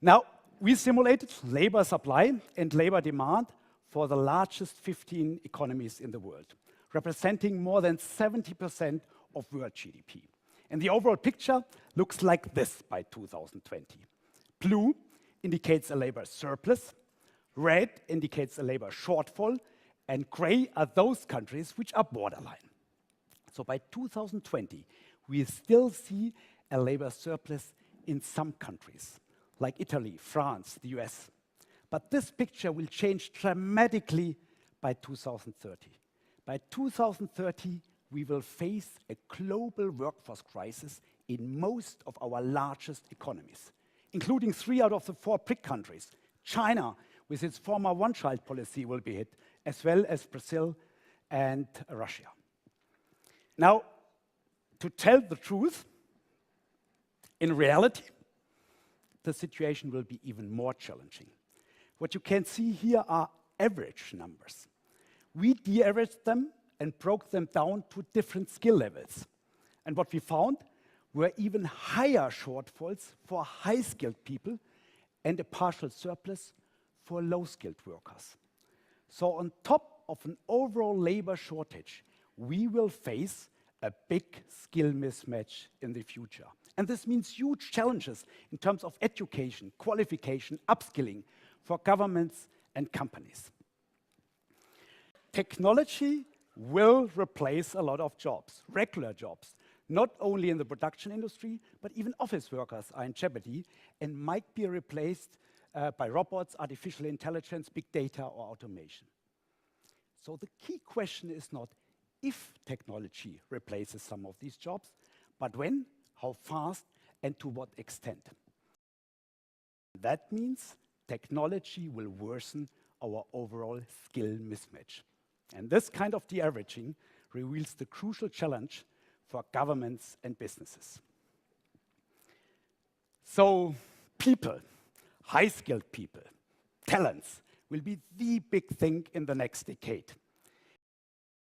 Now, we simulated labor supply and labor demand for the largest 15 economies in the world, representing more than 70% of world GDP. And the overall picture looks like this by 2020. Blue indicates a labor surplus, red indicates a labor shortfall, and gray are those countries which are borderline. So by 2020, we still see a labor surplus in some countries, like Italy, France, the US. But this picture will change dramatically by 2030. By 2030, we will face a global workforce crisis in most of our largest economies, including 3 out of the 4 BRIC countries. China, with its former one-child policy, will be hit, as well as Brazil and Russia. Now, to tell the truth, in reality, the situation will be even more challenging. What you can see here are average numbers. We de-averaged them and broke them down to different skill levels. And what we found were even higher shortfalls for high-skilled people and a partial surplus for low-skilled workers. So on top of an overall labor shortage, we will face a big skill mismatch in the future. And this means huge challenges in terms of education, qualification, upskilling for governments and companies. Technology will replace a lot of jobs, regular jobs, not only in the production industry, but even office workers are in jeopardy and might be replaced by robots, artificial intelligence, big data, or automation. So the key question is not if technology replaces some of these jobs, but when, how fast, and to what extent. That means technology will worsen our overall skill mismatch. And this kind of de-averaging reveals the crucial challenge for governments and businesses. So people, high-skilled people, talents, will be the big thing in the next decade.